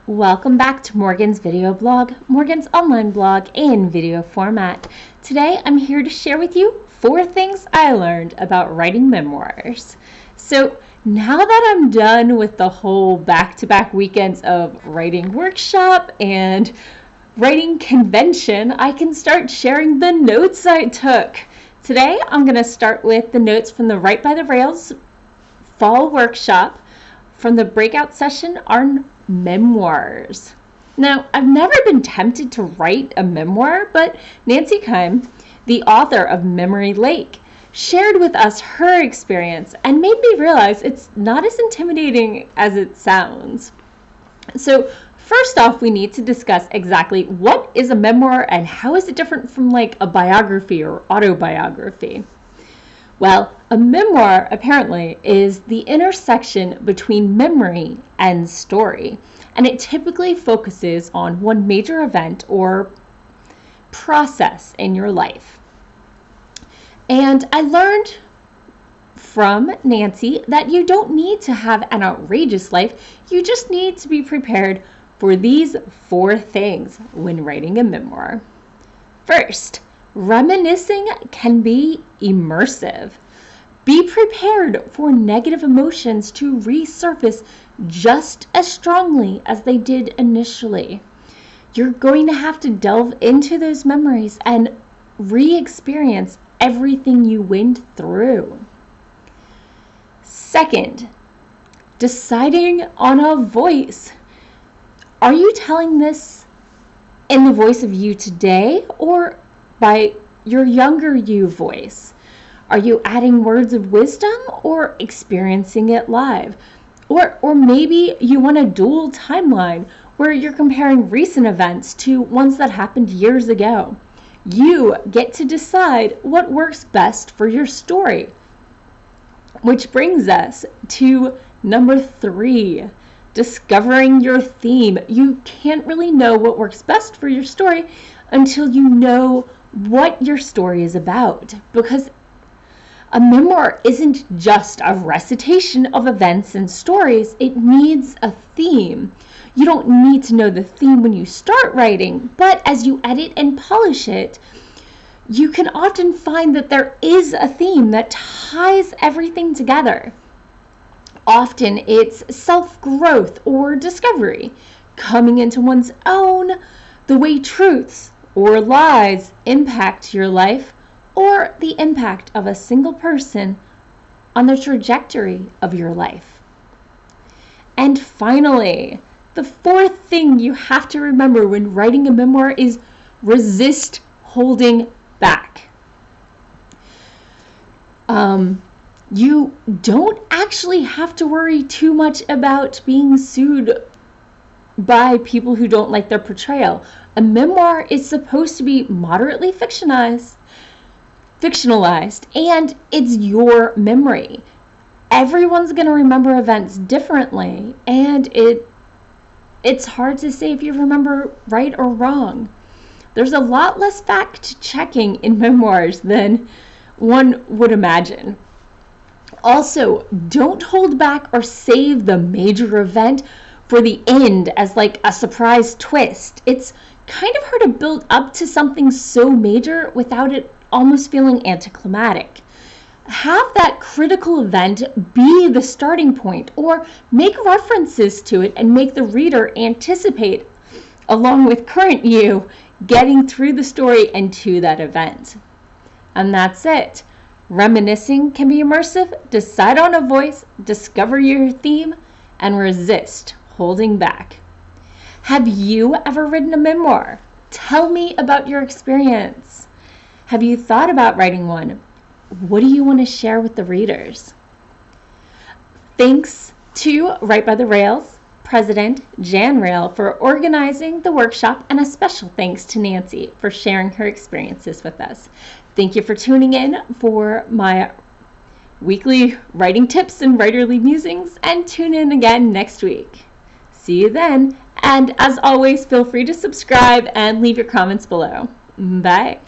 Welcome back to Morgan's video blog, Morgan's online blog in video format. Today I'm here to share with you 4 things I learned about writing memoirs. So now that I'm done with the whole back-to-back weekends of writing workshop and writing convention, I can start sharing the notes I took. Today I'm going to start with the notes from the Write by the Rails fall workshop from the breakout session on memoirs. Now, I've never been tempted to write a memoir, but Nancy Kime, the author of Memory Lake, shared with us her experience and made me realize it's not as intimidating as it sounds. So first off, we need to discuss exactly what is a memoir and how is it different from like a biography or autobiography. Well, a memoir apparently is the intersection between memory and story, and it typically focuses on one major event or process in your life. And I learned from Nancy that you don't need to have an outrageous life, you just need to be prepared for these 4 things when writing a memoir. First, reminiscing can be immersive. Be prepared for negative emotions to resurface just as strongly as they did initially. You're going to have to delve into those memories and re-experience everything you went through. Second, deciding on a voice. Are you telling this in the voice of you today or by your younger you voice? Are you adding words of wisdom or experiencing it live? Or maybe you want a dual timeline where you're comparing recent events to ones that happened years ago. You get to decide what works best for your story. Which brings us to number 3, discovering your theme. You can't really know what works best for your story until you know what your story is about, because a memoir isn't just a recitation of events and stories, it needs a theme. You don't need to know the theme when you start writing, but as you edit and polish it, you can often find that there is a theme that ties everything together. Often it's self-growth or discovery, coming into one's own, the way truths or lies impact your life, or the impact of a single person on the trajectory of your life. And finally, the 4th thing you have to remember when writing a memoir is resist holding back. You don't actually have to worry too much about being sued by people who don't like their portrayal. A memoir is supposed to be moderately fictionalized, and it's your memory. Everyone's going to remember events differently, and it's hard to say if you remember right or wrong. There's a lot less fact checking in memoirs than one would imagine. Also, don't hold back or save the major event for the end as like a surprise twist. It's kind of hard to build up to something so major without it almost feeling anticlimactic. Have that critical event be the starting point, or make references to it and make the reader anticipate, along with current you, getting through the story and to that event. And that's it. Reminiscing can be immersive, decide on a voice, discover your theme, and resist holding back. Have you ever written a memoir? Tell me about your experience. Have you thought about writing one? What do you want to share with the readers? Thanks to Write by the Rails President Jan Rail for organizing the workshop, and a special thanks to Nancy for sharing her experiences with us. Thank you for tuning in for my weekly writing tips and writerly musings, and tune in again next week. See you then, and as always, feel free to subscribe and leave your comments below. Bye.